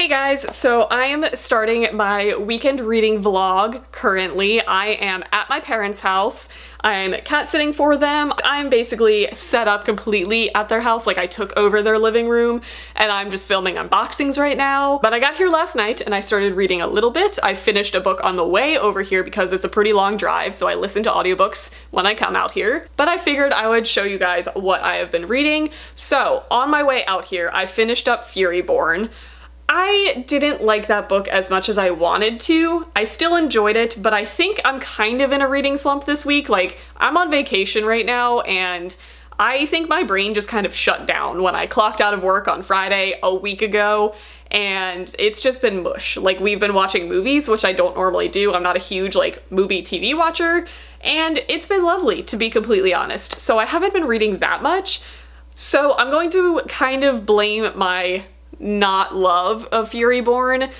Hey guys, so I am starting my weekend reading vlog currently. I am at my parents' house. I'm cat sitting for them. I'm basically set up completely at their house, like I took over their living room and I'm just filming unboxings right now. But I got here last night and I started reading a little bit. I finished a book on the way over here because it's a pretty long drive, so I listen to audiobooks when I come out here. But I figured I would show you guys what I have been reading. So on my way out here, I finished up Furyborn. I didn't like that book as much as I wanted to. I still enjoyed it, but I think I'm kind of in a reading slump this week. Like, I'm on vacation right now, and I think my brain just kind of shut down when I clocked out of work on Friday a week ago, and it's just been mush. Like, we've been watching movies, which I don't normally do. I'm not a huge, like, movie TV watcher, and it's been lovely, to be completely honest. So I haven't been reading that much, so I'm going to kind of blame my not love of Furyborn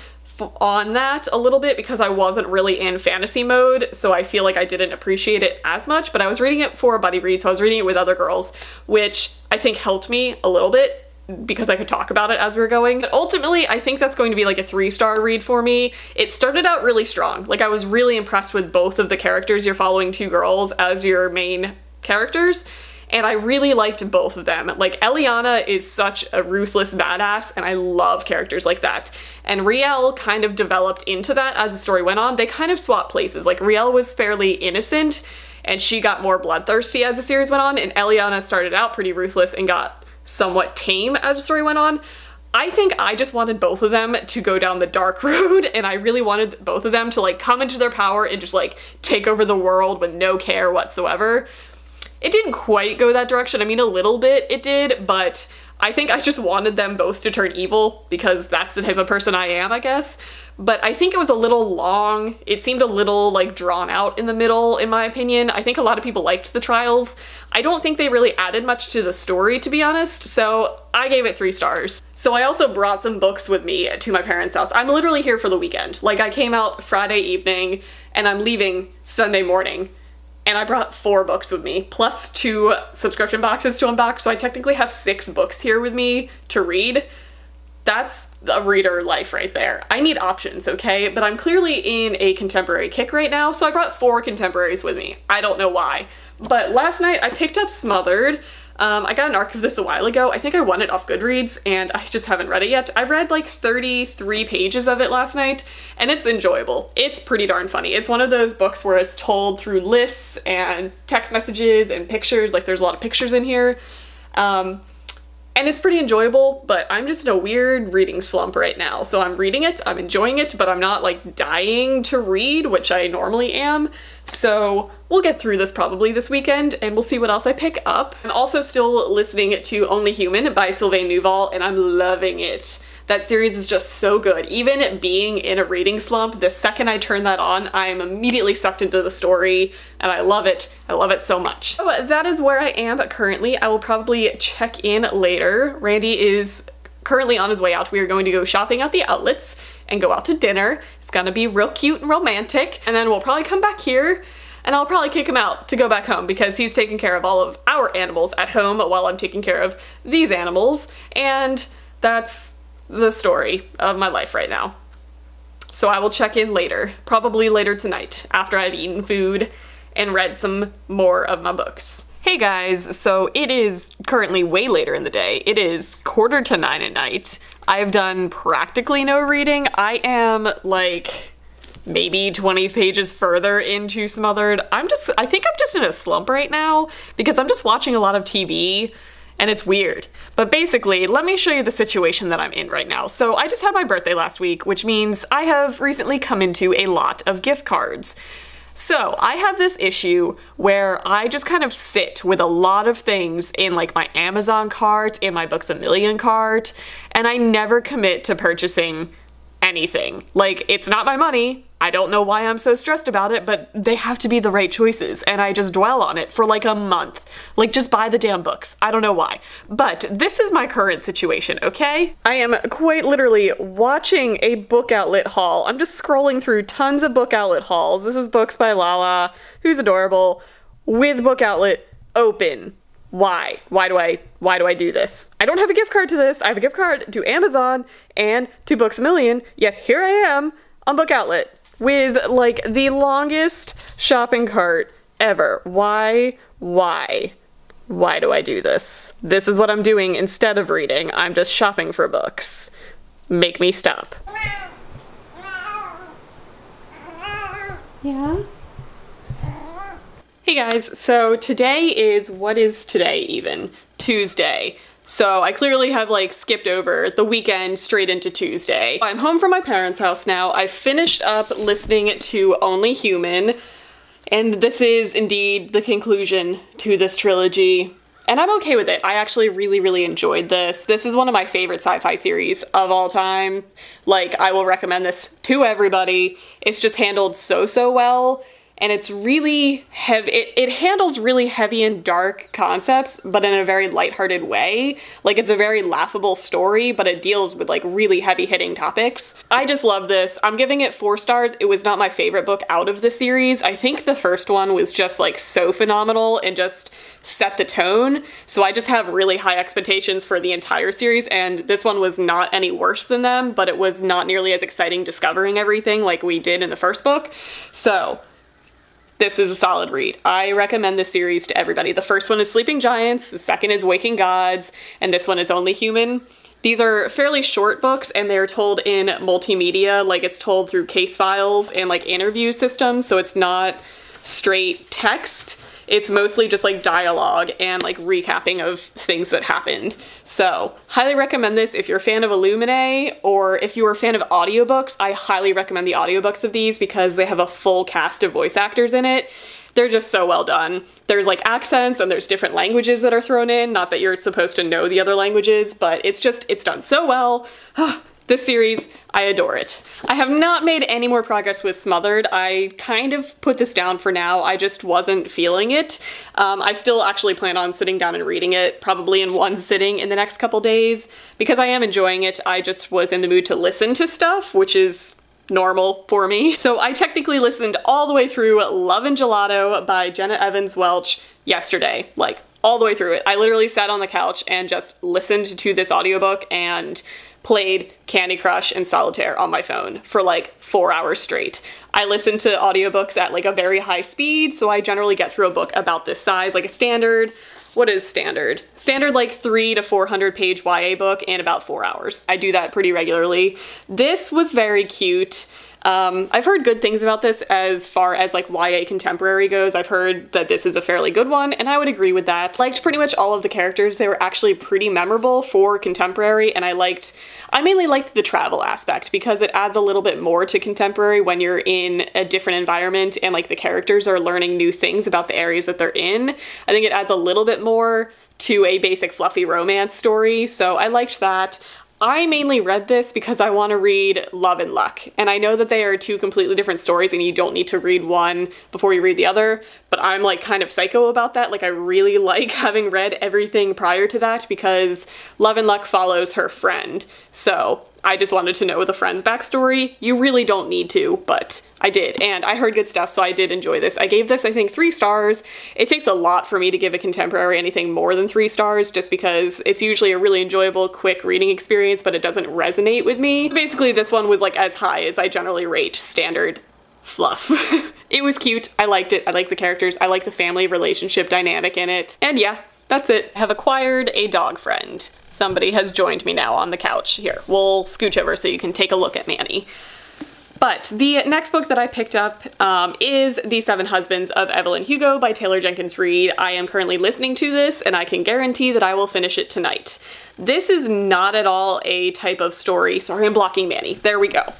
on that a little bit because I wasn't really in fantasy mode, so I feel like I didn't appreciate it as much, but I was reading it for a buddy read, so I was reading it with other girls, which I think helped me a little bit because I could talk about it as we were going. But ultimately, I think that's going to be like a 3-star read for me. It started out really strong. Like, I was really impressed with both of the characters. You're following 2 girls as your main characters, and I really liked both of them. Like, Eliana is such a ruthless badass, and I love characters like that. And Riel kind of developed into that as the story went on. They kind of swapped places. Like, Riel was fairly innocent, and she got more bloodthirsty as the series went on, and Eliana started out pretty ruthless and got somewhat tame as the story went on. I think I just wanted both of them to go down the dark road, and I really wanted both of them to, like, come into their power and just, like, take over the world with no care whatsoever. It didn't quite go that direction. I mean, a little bit it did, but I think I just wanted them both to turn evil because that's the type of person I am, I guess. But I think it was a little long. It seemed a little, like, drawn out in the middle, in my opinion. I think a lot of people liked the trials. I don't think they really added much to the story, to be honest, so I gave it 3 stars. So I also brought some books with me to my parents' house. I'm literally here for the weekend. Like, I came out Friday evening and I'm leaving Sunday morning. And I brought 4 books with me, plus 2 subscription boxes to unbox, so I technically have 6 books here with me to read. That's a reader life right there. I need options, okay? But I'm clearly in a contemporary kick right now, so I brought 4 contemporaries with me. I don't know why. But last night I picked up Smothered. I got an arc of this a while ago. I think I won it off Goodreads, and I just haven't read it yet. I read like 33 pages of it last night, and it's enjoyable. It's pretty darn funny. It's one of those books where it's told through lists and text messages and pictures. Like, there's a lot of pictures in here. And it's pretty enjoyable, but I'm just in a weird reading slump right now. So I'm reading it, I'm enjoying it, but I'm not, like, dying to read, which I normally am. So we'll get through this probably this weekend, and we'll see what else I pick up. I'm also still listening to Only Human by Sylvain Neuval, and I'm loving it. That series is just so good. Even being in a reading slump, the second I turn that on, I'm immediately sucked into the story, and I love it. I love it so much. So that is where I am currently. I will probably check in later. Randy is currently on his way out. We are going to go shopping at the outlets and go out to dinner. It's gonna be real cute and romantic, and then we'll probably come back here and I'll probably kick him out to go back home because he's taking care of all of our animals at home while I'm taking care of these animals, and that's the story of my life right now. So I will check in later, probably later tonight after I've eaten food and read some more of my books. Hey guys, so it is currently way later in the day. It is 8:45 at night. I've done practically no reading. I am like maybe 20 pages further into Smothered. I think I'm just in a slump right now because I'm just watching a lot of TV. And it's weird. But basically, let me show you the situation that I'm in right now. So I just had my birthday last week, which means I have recently come into a lot of gift cards. So I have this issue where I just kind of sit with a lot of things in, like, my Amazon cart, in my Books A Million cart, and I never commit to purchasing anything. Like, it's not my money. I don't know why I'm so stressed about it, but they have to be the right choices, and I just dwell on it for like a month. Like, just buy the damn books. I don't know why. But this is my current situation, okay? I am quite literally watching a book outlet haul. I'm just scrolling through tons of book outlet hauls. This is Books by Lala, who's adorable, with book outlet open. Why? Why do I do this? I don't have a gift card to this. I have a gift card to Amazon and to Books A Million, yet here I am on Book Outlet with like the longest shopping cart ever. Why do I do this? This is what I'm doing instead of reading. I'm just shopping for books. Make me stop. Yeah? Hey guys, so today is, what is today even? Tuesday. So I clearly have like skipped over the weekend straight into Tuesday. I'm home from my parents' house now. I finished up listening to Only Human, and this is indeed the conclusion to this trilogy. And I'm okay with it. I actually really enjoyed this. This is one of my favorite sci-fi series of all time. Like, I will recommend this to everybody. It's just handled so well. And it's really heavy. It handles really heavy and dark concepts, but in a very lighthearted way. Like, it's a very laughable story, but it deals with like really heavy hitting topics. I just love this. I'm giving it 4 stars. It was not my favorite book out of the series. I think the first one was just like so phenomenal and just set the tone. So I just have really high expectations for the entire series, and this one was not any worse than them, but it was not nearly as exciting discovering everything like we did in the first book. So this is a solid read. I recommend this series to everybody. The first one is Sleeping Giants, the second is Waking Gods, and this one is Only Human. These are fairly short books, and they're told in multimedia, like it's told through case files and like interview systems, so it's not straight text. It's mostly just like dialogue and like recapping of things that happened. So highly recommend this if you're a fan of Illuminae, or if you're a fan of audiobooks. I highly recommend the audiobooks of these because they have a full cast of voice actors in it. They're just so well done. There's like accents and there's different languages that are thrown in. Not that you're supposed to know the other languages, but it's done so well. This series, I adore it. I have not made any more progress with Smothered. I kind of put this down for now. I just wasn't feeling it. I still actually plan on sitting down and reading it, probably in one sitting in the next couple days, because I am enjoying it. I just was in the mood to listen to stuff, which is normal for me. So I technically listened all the way through Love and Gelato by Jenna Evans Welch yesterday, like all the way through it. I literally sat on the couch and just listened to this audiobook and played Candy Crush and Solitaire on my phone for like 4 hours straight. I listen to audiobooks at like a very high speed, so I generally get through a book about this size, like a standard, what is standard? Standard like 300 to 400 page YA book in about 4 hours. I do that pretty regularly. This was very cute. I've heard good things about this as far as like YA contemporary goes. I've heard that this is a fairly good one, and I would agree with that. Liked pretty much all of the characters. They were actually pretty memorable for contemporary, and I mainly liked the travel aspect because it adds a little bit more to contemporary when you're in a different environment and like the characters are learning new things about the areas that they're in. I think it adds a little bit more to a basic fluffy romance story, so I liked that. I mainly read this because I want to read Love and Luck, and I know that they are 2 completely different stories and you don't need to read one before you read the other, but I'm like kind of psycho about that. Like, I really like having read everything prior to that because Love and Luck follows her friend, so I just wanted to know the friend's backstory. You really don't need to, but I did, and I heard good stuff, so I did enjoy this. I gave this, I think, 3 stars. It takes a lot for me to give a contemporary anything more than 3 stars, just because it's usually a really enjoyable, quick reading experience, but it doesn't resonate with me. Basically, this one was like as high as I generally rate standard fluff. It was cute. I liked it. I like the characters. I like the family relationship dynamic in it. And yeah, that's it. I have acquired a dog friend. Somebody has joined me now on the couch. Here, we'll scooch over so you can take a look at Manny. But the next book that I picked up is The 7 Husbands of Evelyn Hugo by Taylor Jenkins Reid. I am currently listening to this, and I can guarantee that I will finish it tonight. This is not at all a type of story. Sorry, I'm blocking Manny. There we go.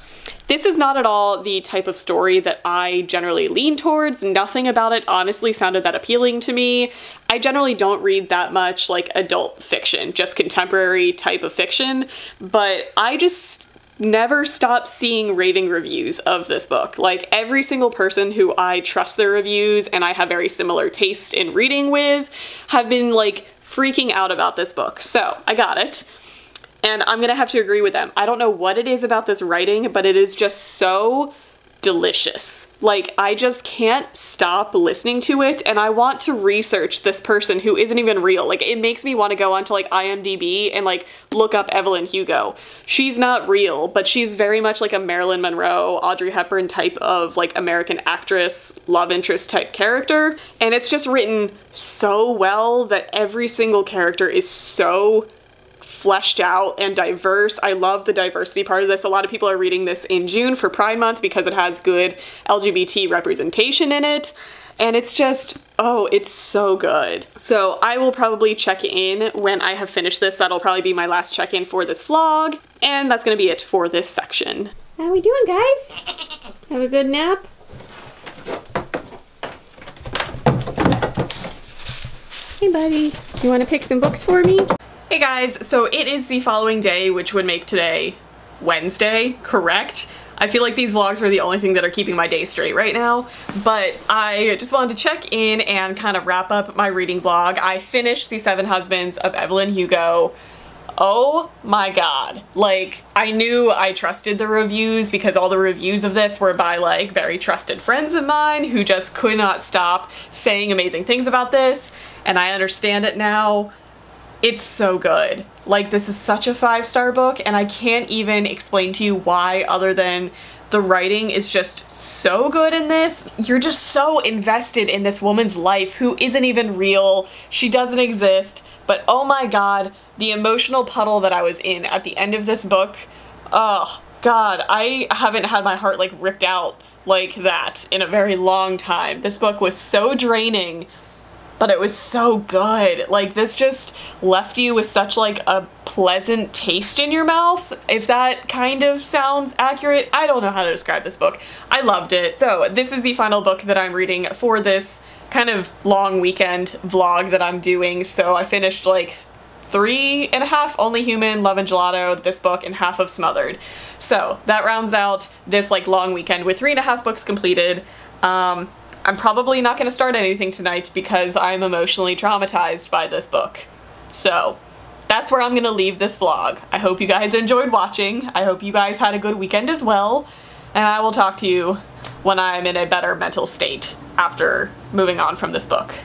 This is not at all the type of story that I generally lean towards. Nothing about it honestly sounded that appealing to me. I generally don't read that much like adult fiction, just contemporary type of fiction, but I just never stop seeing raving reviews of this book. Like, every single person who I trust their reviews and I have very similar taste in reading with have been like freaking out about this book. So I got it. And I'm gonna have to agree with them. I don't know what it is about this writing, but it is just so delicious. Like, I just can't stop listening to it, and I want to research this person who isn't even real. Like, it makes me want to go onto like IMDb and like look up Evelyn Hugo. She's not real, but she's very much like a Marilyn Monroe, Audrey Hepburn type of like American actress, love interest type character. And it's just written so well that every single character is so fleshed out and diverse. I love the diversity part of this. A lot of people are reading this in June for Pride Month because it has good LGBT representation in it. And it's just, oh, it's so good. So I will probably check in when I have finished this. That'll probably be my last check-in for this vlog. And that's gonna be it for this section. How we doing, guys? Have a good nap? Hey, buddy. You wanna pick some books for me? Hey guys, so it is the following day, which would make today Wednesday, correct? I feel like these vlogs are the only thing that are keeping my day straight right now, but I just wanted to check in and kind of wrap up my reading vlog. I finished The Seven Husbands of Evelyn Hugo. Oh my god. Like, I knew I trusted the reviews because all the reviews of this were by like very trusted friends of mine who just could not stop saying amazing things about this, and I understand it now. It's so good. Like, this is such a 5-star book, and I can't even explain to you why, other than the writing is just so good in this. You're just so invested in this woman's life who isn't even real. She doesn't exist, but oh my god, the emotional puddle that I was in at the end of this book, oh god, I haven't had my heart like ripped out like that in a very long time. This book was so draining, but it was so good. Like, this just left you with such like a pleasant taste in your mouth, if that kind of sounds accurate. I don't know how to describe this book. I loved it. So this is the final book that I'm reading for this kind of long weekend vlog that I'm doing. So I finished like 3.5 Only Human, Love and Gelato, this book, and half of Smothered. So that rounds out this like long weekend with 3.5 books completed. I'm probably not going to start anything tonight because I'm emotionally traumatized by this book. So that's where I'm going to leave this vlog. I hope you guys enjoyed watching. I hope you guys had a good weekend as well. And I will talk to you when I'm in a better mental state after moving on from this book.